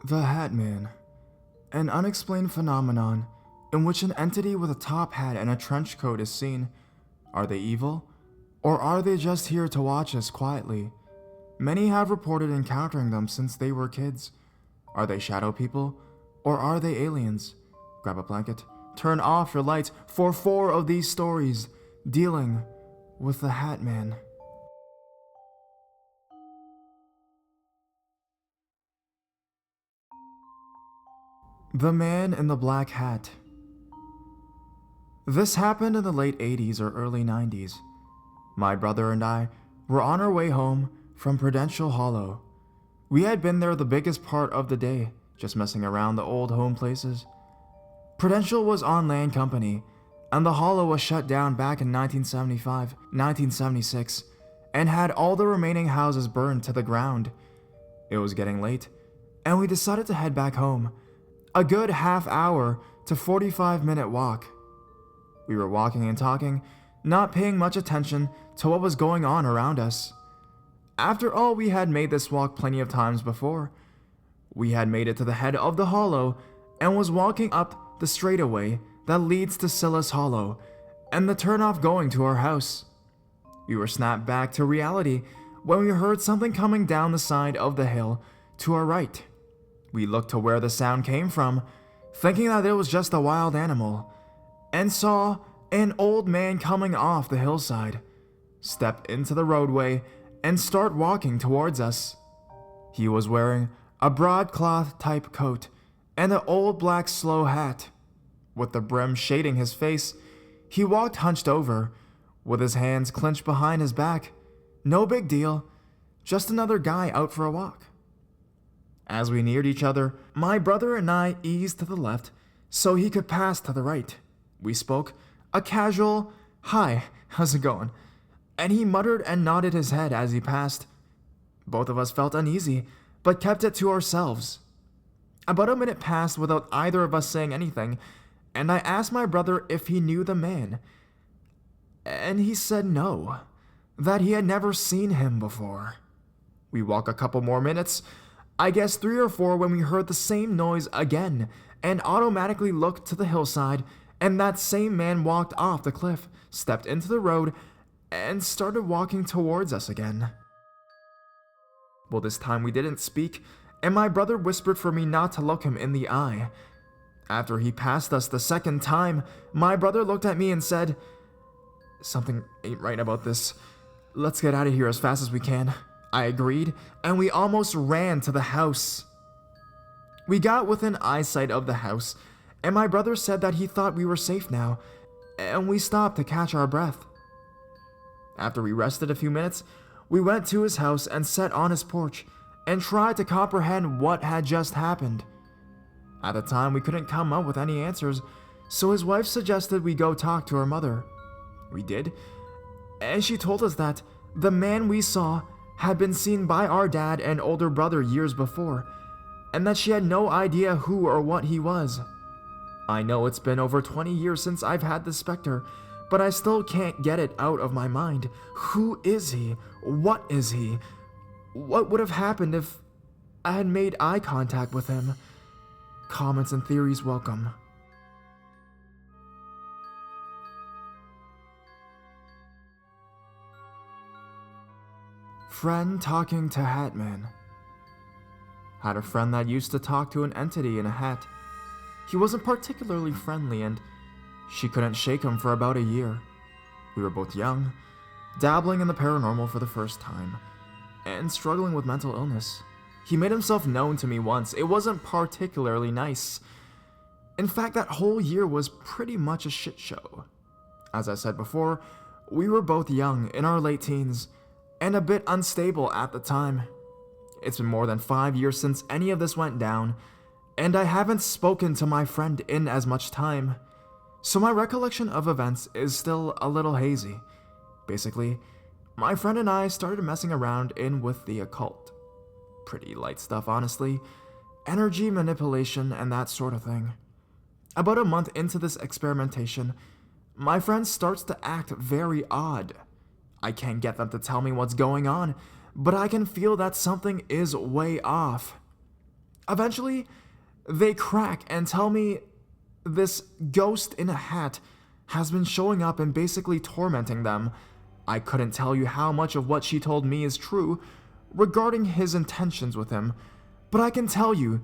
The Hatman, an unexplained phenomenon in which an entity with a top hat and a trench coat is seen. Are they evil? Or are they just here to watch us quietly? Many have reported encountering them since they were kids. Are they shadow people? Or are they aliens? Grab a blanket, turn off your lights for 4 of these stories dealing with the Hatman. The Man in the Black Hat. This happened in the late 80s or early 90s. My brother and I were on our way home from Prudential Hollow. We had been there the biggest part of the day, just messing around the old home places. Prudential was on land company, and the Hollow was shut down back in 1975, 1976, and had all the remaining houses burned to the ground. It was getting late, and we decided to head back home. A good half-hour to 45-minute walk. We were walking and talking, not paying much attention to what was going on around us. After all, we had made this walk plenty of times before. We had made it to the head of the hollow and was walking up the straightaway that leads to Silas Hollow and the turnoff going to our house. We were snapped back to reality when we heard something coming down the side of the hill to our right. We looked to where the sound came from, thinking that it was just a wild animal, and saw an old man coming off the hillside, step into the roadway, and start walking towards us. He was wearing a broadcloth type coat and an old black slow hat. With the brim shading his face, he walked hunched over, with his hands clenched behind his back. No big deal, just another guy out for a walk. As we neared each other, my brother and I eased to the left so he could pass to the right. We spoke a casual, "Hi, how's it going?" and he muttered and nodded his head as he passed. Both of us felt uneasy, but kept it to ourselves. About a minute passed without either of us saying anything, and I asked my brother if he knew the man. And he said no, that he had never seen him before. We walked a couple more minutes, I guess 3 or 4, when we heard the same noise again, and automatically looked to the hillside, and that same man walked off the cliff, stepped into the road, and started walking towards us again. Well, this time we didn't speak, and my brother whispered for me not to look him in the eye. After he passed us the second time, my brother looked at me and said, "Something ain't right about this. Let's get out of here as fast as we can." I agreed, and we almost ran to the house. We got within eyesight of the house, and my brother said that he thought we were safe now, and we stopped to catch our breath. After we rested a few minutes, we went to his house and sat on his porch and tried to comprehend what had just happened. At the time, we couldn't come up with any answers, so his wife suggested we go talk to her mother. We did, and she told us that the man we saw had been seen by our dad and older brother years before, and that she had no idea who or what he was. I know it's been over 20 years since I've had this specter, but I still can't get it out of my mind. Who is he? What is he? What would have happened if I had made eye contact with him? Comments and theories welcome. Friend talking to Hatman. Had a friend that used to talk to an entity in a hat. He wasn't particularly friendly, and she couldn't shake him for about a year. We were both young, dabbling in the paranormal for the first time, and struggling with mental illness. He made himself known to me once. It wasn't particularly nice. In fact, that whole year was pretty much a shit show. As I said before, we were both young, in our late teens, and a bit unstable at the time. It's been more than 5 years since any of this went down, and I haven't spoken to my friend in as much time, so my recollection of events is still a little hazy. Basically, my friend and I started messing around in with the occult. Pretty light stuff, honestly. Energy manipulation and that sort of thing. About a month into this experimentation, my friend starts to act very odd. I can't get them to tell me what's going on, but I can feel that something is way off. Eventually, they crack and tell me this ghost in a hat has been showing up and basically tormenting them. I couldn't tell you how much of what she told me is true regarding his intentions with him, but I can tell you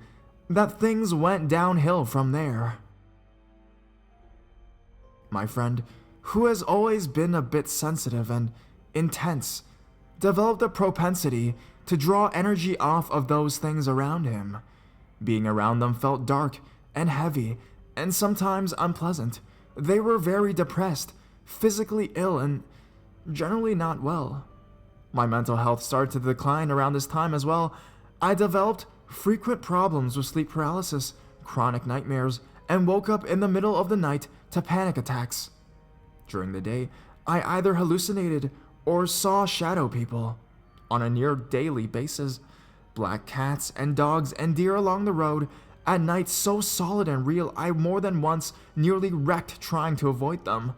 that things went downhill from there. My friend, who has always been a bit sensitive and intense, developed a propensity to draw energy off of those things around him. Being around them felt dark and heavy and sometimes unpleasant. They were very depressed, physically ill, and generally not well. My mental health started to decline around this time as well. I developed frequent problems with sleep paralysis, chronic nightmares, and woke up in the middle of the night to panic attacks. During the day, I either hallucinated or saw shadow people. On a near daily basis, black cats and dogs and deer along the road, at night so solid and real I more than once nearly wrecked trying to avoid them.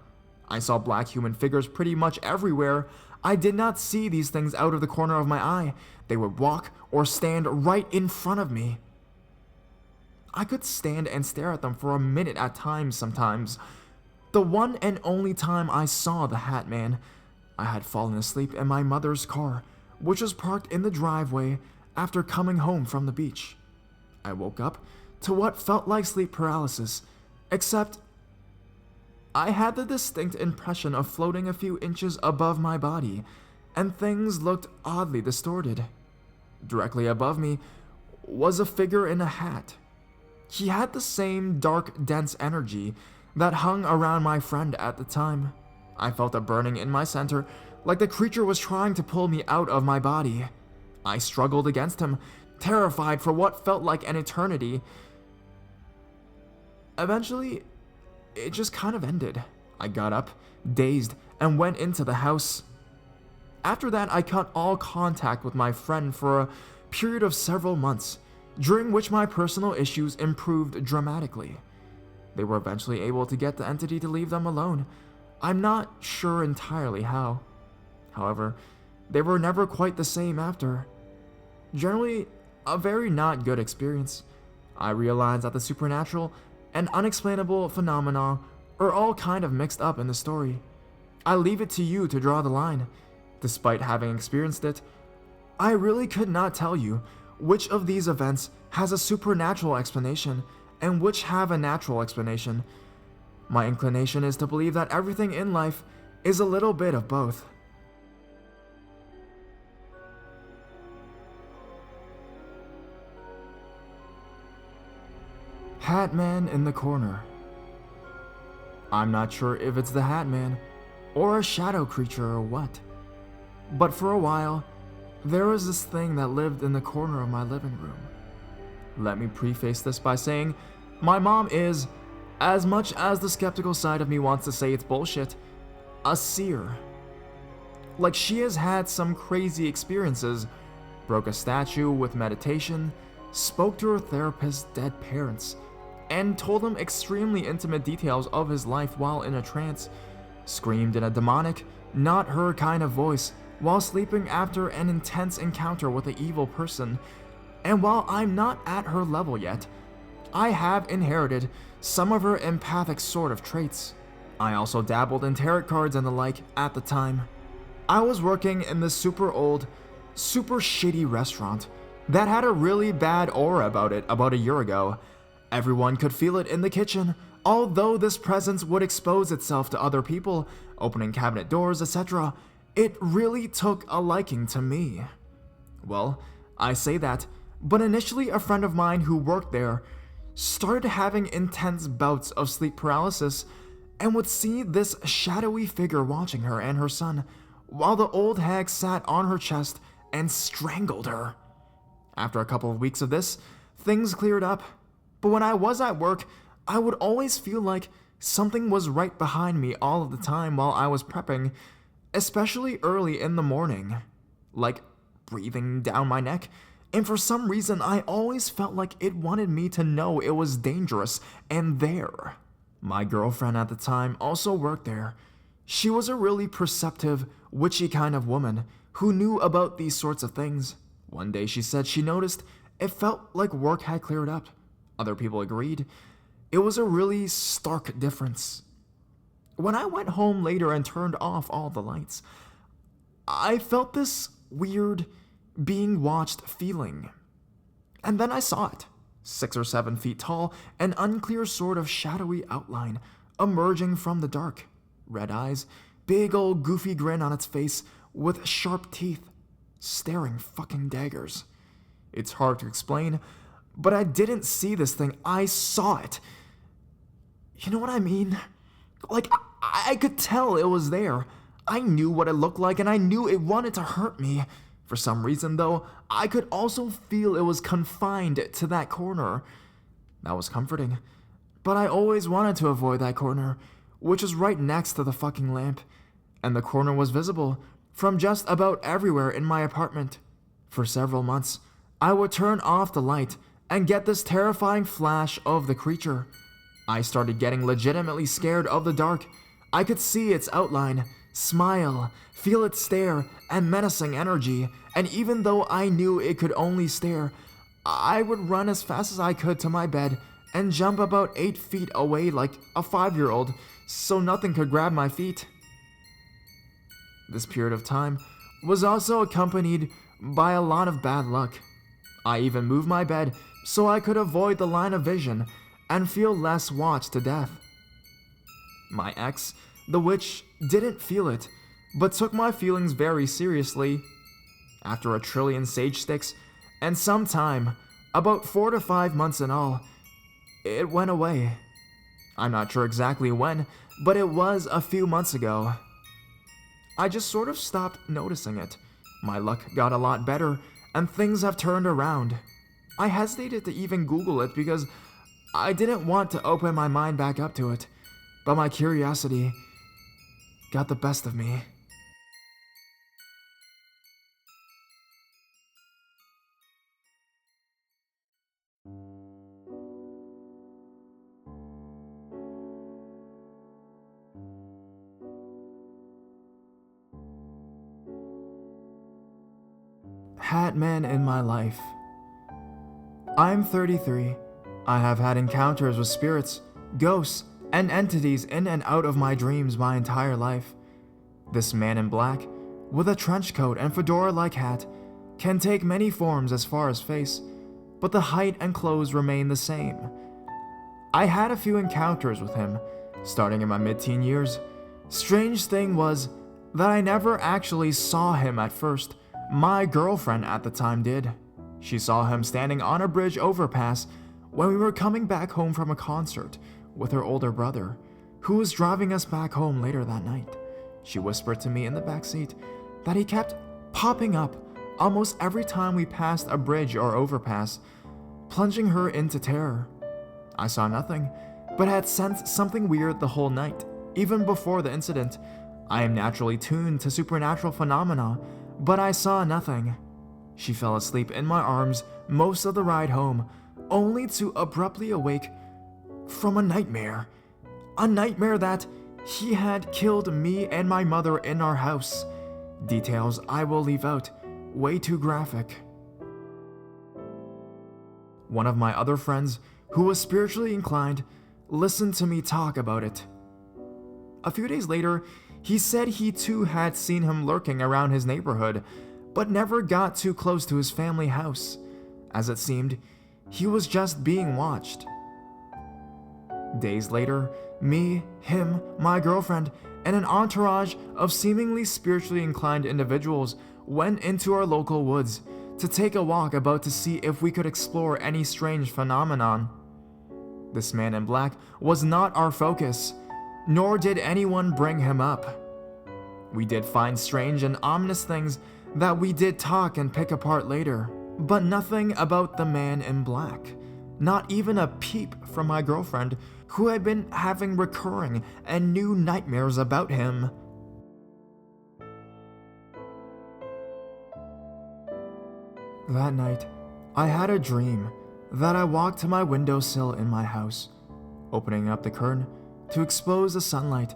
I saw black human figures pretty much everywhere. I did not see these things out of the corner of my eye. They would walk or stand right in front of me. I could stand and stare at them for a minute at times sometimes. The one and only time I saw the Hatman, I had fallen asleep in my mother's car, which was parked in the driveway after coming home from the beach. I woke up to what felt like sleep paralysis, except I had the distinct impression of floating a few inches above my body, and things looked oddly distorted. Directly above me was a figure in a hat. He had the same dark, dense energy that hung around my friend at the time. I felt a burning in my center, like the creature was trying to pull me out of my body. I struggled against him, terrified for what felt like an eternity. Eventually, it just kind of ended. I got up, dazed, and went into the house. After that, I cut all contact with my friend for a period of several months, during which my personal issues improved dramatically. They were eventually able to get the entity to leave them alone. I'm not sure entirely how. However, they were never quite the same after. Generally, a very not good experience. I realized that the supernatural and unexplainable phenomena are all kind of mixed up in the story. I leave it to you to draw the line. Despite having experienced it, I really could not tell you which of these events has a supernatural explanation and which have a natural explanation. My inclination is to believe that everything in life is a little bit of both. Hatman in the corner. I'm not sure if it's the Hatman or a shadow creature or what, but for a while, there was this thing that lived in the corner of my living room. Let me preface this by saying my mom is, as much as the skeptical side of me wants to say it's bullshit, a seer. Like, she has had some crazy experiences, broke a statue with meditation, spoke to her therapist's dead parents, and told them extremely intimate details of his life while in a trance, screamed in a demonic, not her kind of voice while sleeping after an intense encounter with an evil person. And while I'm not at her level yet, I have inherited some of her empathic sort of traits. I also dabbled in tarot cards and the like at the time. I was working in this super old, super shitty restaurant that had a really bad aura about it about a year ago. Everyone could feel it in the kitchen, although this presence would expose itself to other people, opening cabinet doors, etc. It really took a liking to me. Well, I say that, but initially a friend of mine who worked there started having intense bouts of sleep paralysis and would see this shadowy figure watching her and her son, while the old hag sat on her chest and strangled her. After a couple of weeks of this, things cleared up. But when I was at work, I would always feel like something was right behind me all of the time while I was prepping, especially early in the morning, like breathing down my neck. And for some reason, I always felt like it wanted me to know it was dangerous and there. My girlfriend at the time also worked there. She was a really perceptive, witchy kind of woman who knew about these sorts of things. One day she said she noticed It felt like work had cleared up. Other people agreed. It was a really stark difference. When I went home later and turned off all the lights, I felt this weird being watched feeling. And then I saw it, 6 or 7 feet tall, an unclear sort of shadowy outline emerging from the dark. Red eyes, big old goofy grin on its face with sharp teeth, staring fucking daggers. It's hard to explain, but I didn't see this thing, I saw it. You know what I mean? Like, I could tell it was there. I knew what it looked like and I knew it wanted to hurt me. For some reason, though, I could also feel it was confined to that corner. That was comforting. But I always wanted to avoid that corner, which is right next to the fucking lamp. And the corner was visible from just about everywhere in my apartment. For several months, I would turn off the light and get this terrifying flash of the creature. I started getting legitimately scared of the dark. I could see its outline, smile, feel its stare, and menacing energy, and even though I knew it could only stare, I would run as fast as I could to my bed and jump about 8 feet away like a 5-year-old, so nothing could grab my feet. This period of time was also accompanied by a lot of bad luck. I even moved my bed so I could avoid the line of vision and feel less watched to death. My ex, the witch, didn't feel it, but took my feelings very seriously. After a trillion sage sticks and some time, about 4 to 5 months in all, it went away. I'm not sure exactly when, but it was a few months ago. I just sort of stopped noticing it. My luck got a lot better, and things have turned around. I hesitated to even Google it because I didn't want to open my mind back up to it, but my curiosity got the best of me. Hatman in my life. I'm 33. I have had encounters with spirits, ghosts, and entities in and out of my dreams my entire life. This man in black, with a trench coat and fedora-like hat, can take many forms as far as face, but the height and clothes remain the same. I had a few encounters with him, starting in my mid-teen years. Strange thing was that I never actually saw him at first. My girlfriend at the time did. She saw him standing on a bridge overpass when we were coming back home from a concert with her older brother, who was driving us back home later that night. She whispered to me in the backseat that he kept popping up almost every time we passed a bridge or overpass, plunging her into terror. I saw nothing, but had sensed something weird the whole night, even before the incident. I am naturally tuned to supernatural phenomena, but I saw nothing. She fell asleep in my arms most of the ride home, only to abruptly awake from a nightmare. A nightmare that he had killed me and my mother in our house. Details I will leave out, way too graphic. One of my other friends, who was spiritually inclined, listened to me talk about it. A few days later, he said he too had seen him lurking around his neighborhood, but never got too close to his family house. As it seemed, he was just being watched. Days later, me, him, my girlfriend, and an entourage of seemingly spiritually inclined individuals went into our local woods to take a walk about to see if we could explore any strange phenomenon. This man in black was not our focus, nor did anyone bring him up. We did find strange and ominous things that we did talk and pick apart later, but nothing about the man in black. Not even a peep from my girlfriend, who had been having recurring and new nightmares about him. That night, I had a dream that I walked to my windowsill in my house, opening up the curtain to expose the sunlight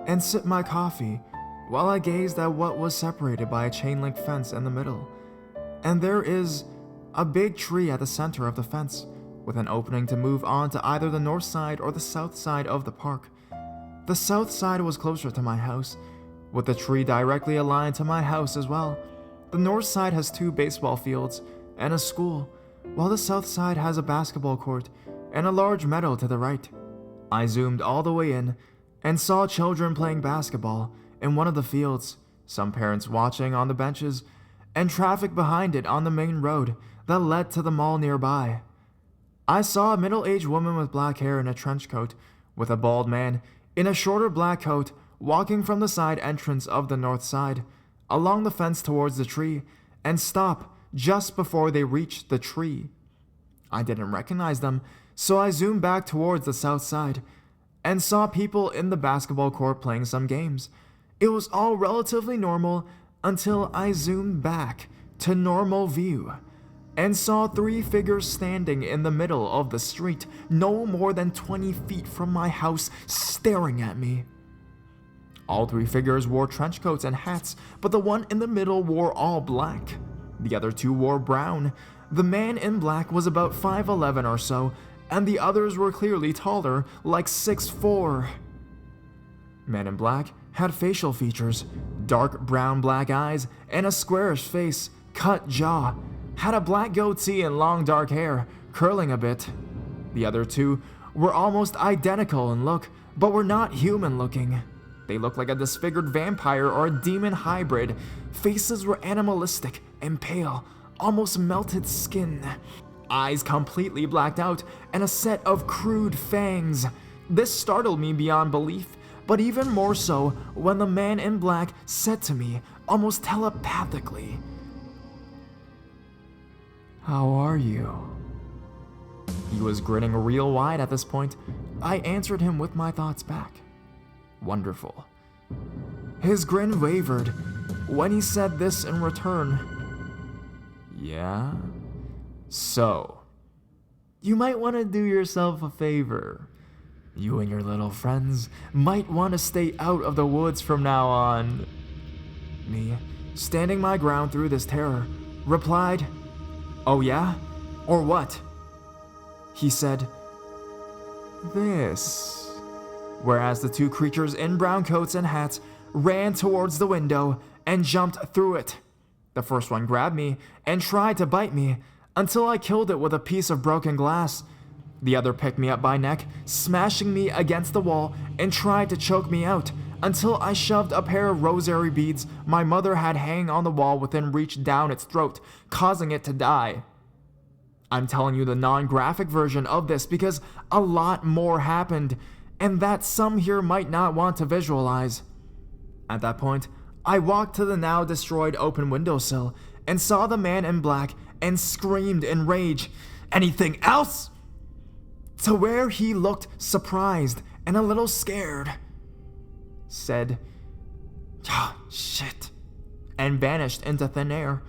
and sip my coffee while I gazed at what was separated by a chain-link fence in the middle. And there is a big tree at the center of the fence, with an opening to move on to either the north side or the south side of the park. The south side was closer to my house, with the tree directly aligned to my house as well. The north side has 2 baseball fields and a school, while the south side has a basketball court and a large meadow to the right. I zoomed all the way in and saw children playing basketball in one of the fields, some parents watching on the benches, and traffic behind it on the main road that led to the mall nearby. I saw a middle-aged woman with black hair in a trench coat, with a bald man in a shorter black coat walking from the side entrance of the north side, along the fence towards the tree, and stop just before they reached the tree. I didn't recognize them, so I zoomed back towards the south side and saw people in the basketball court playing some games. It was all relatively normal until I zoomed back to normal view and saw 3 figures standing in the middle of the street, no more than 20 feet from my house, staring at me. All 3 figures wore trench coats and hats, but the one in the middle wore all black. The other 2 wore brown. The man in black was about 5'11" or so, and the others were clearly taller, like 6'4". Man in black had facial features, dark brown black eyes, and a squarish face, cut jaw, had a black goatee and long dark hair, curling a bit. The other 2 were almost identical in look, but were not human looking. They looked like a disfigured vampire or a demon hybrid. Faces were animalistic and pale, almost melted skin. Eyes completely blacked out, and a set of crude fangs. This startled me beyond belief, but even more so when the man in black said to me, almost telepathically, "How are you?" He was grinning real wide at this point. I answered him with my thoughts back. Wonderful. His grin wavered when he said this in return. "Yeah? So, you might want to do yourself a favor. You and your little friends might want to stay out of the woods from now on." Me, standing my ground through this terror, replied, "Oh yeah? Or what?" He said, "This." Whereas the 2 creatures in brown coats and hats ran towards the window and jumped through it. The first one grabbed me and tried to bite me until I killed it with a piece of broken glass. The other picked me up by neck, smashing me against the wall, and tried to choke me out until I shoved a pair of rosary beads my mother had hanging on the wall within reach down its throat, causing it to die. I'm telling you the non-graphic version of this because a lot more happened, and that some here might not want to visualize. At that point, I walked to the now destroyed open windowsill and saw the man in black and screamed in rage, "Anything else?" To where he looked surprised and a little scared, said, "Ah, shit," and vanished into thin air.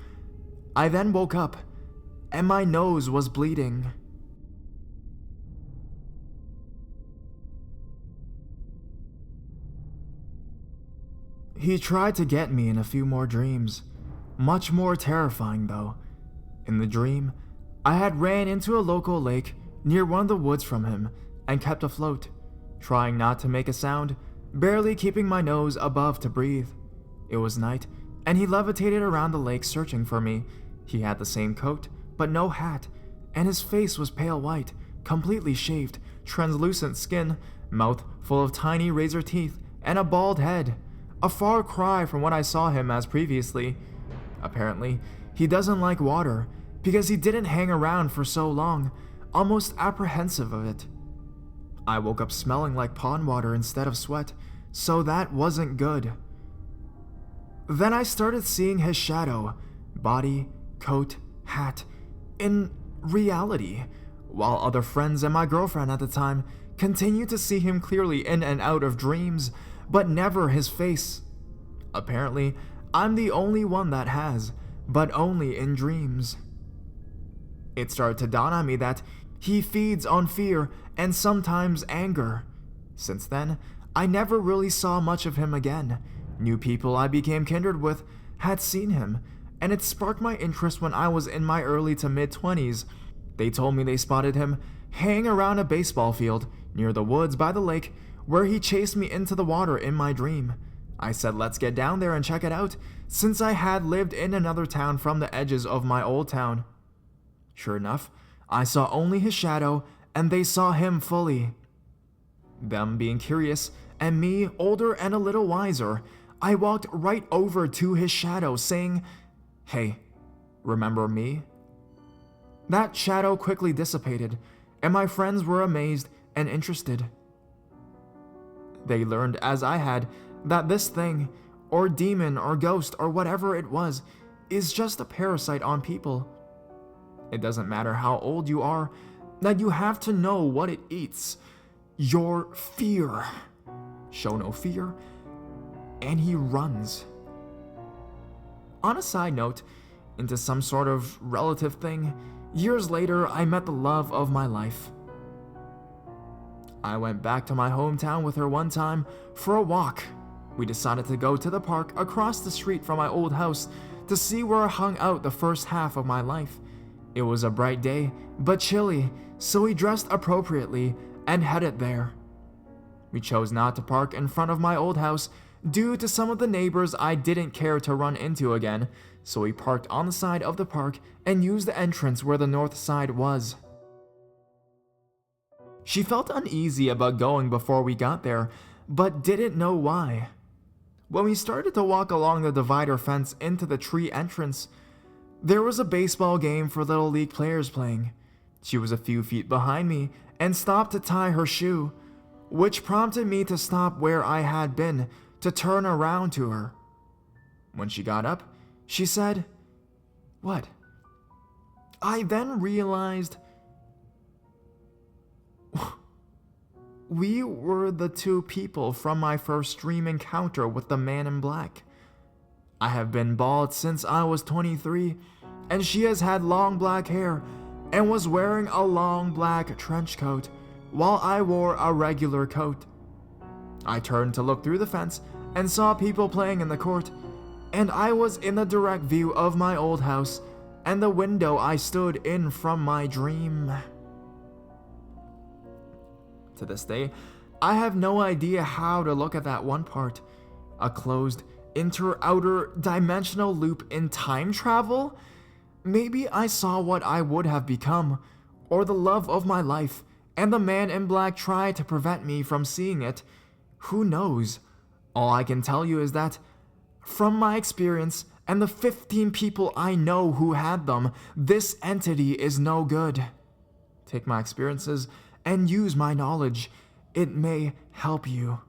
I then woke up, and my nose was bleeding. He tried to get me in a few more dreams, much more terrifying though. In the dream, I had ran into a local lake near one of the woods from him and kept afloat, trying not to make a sound, barely keeping my nose above to breathe. It was night, and he levitated around the lake searching for me. He had the same coat, but no hat, and his face was pale white, completely shaved, translucent skin, mouth full of tiny razor teeth, and a bald head. A far cry from what I saw him as previously. Apparently, he doesn't like water, because he didn't hang around for so long, almost apprehensive of it. I woke up smelling like pond water instead of sweat, so that wasn't good. Then I started seeing his shadow, body, coat, hat, in reality, while other friends and my girlfriend at the time continued to see him clearly in and out of dreams, but never his face. Apparently, I'm the only one that has, but only in dreams. It started to dawn on me that he feeds on fear and sometimes anger. Since then, I never really saw much of him again. New people I became kindred with had seen him, and it sparked my interest when I was in my early to mid-20s. They told me they spotted him hanging around a baseball field near the woods by the lake, where he chased me into the water in my dream. I said let's get down there and check it out, since I had lived in another town from the edges of my old town. Sure enough, I saw only his shadow, and they saw him fully. Them being curious, and me older and a little wiser, I walked right over to his shadow, saying, "Hey, remember me?" That shadow quickly dissipated, and my friends were amazed and interested. They learned, as I had, that this thing, or demon or ghost or whatever it was, is just a parasite on people. It doesn't matter how old you are, that you have to know what it eats. Your fear. Show no fear, and he runs. On a side note, into some sort of relative thing, years later I met the love of my life. I went back to my hometown with her one time for a walk. We decided to go to the park across the street from my old house to see where I hung out the first half of my life. It was a bright day, but chilly, so we dressed appropriately and headed there. We chose not to park in front of my old house due to some of the neighbors I didn't care to run into again, so we parked on the side of the park and used the entrance where the north side was. She felt uneasy about going before we got there, but didn't know why. When we started to walk along the divider fence into the tree entrance, there was a baseball game for Little League players playing. She was a few feet behind me and stopped to tie her shoe, which prompted me to stop where I had been to turn around to her. When she got up, she said, "What?" I then realized we were the two people from my first dream encounter with the man in black. I have been bald since I was 23, and she has had long black hair and was wearing a long black trench coat while I wore a regular coat. I turned to look through the fence and saw people playing in the court, and I was in the direct view of my old house and the window I stood in from my dream. To this day, I have no idea how to look at that one part. A closed, inter-outer dimensional loop in time travel? Maybe I saw what I would have become, or the love of my life, and the man in black tried to prevent me from seeing it. Who knows? All I can tell you is that, from my experience and the 15 people I know who had them, this entity is no good. Take my experiences and use my knowledge. It may help you.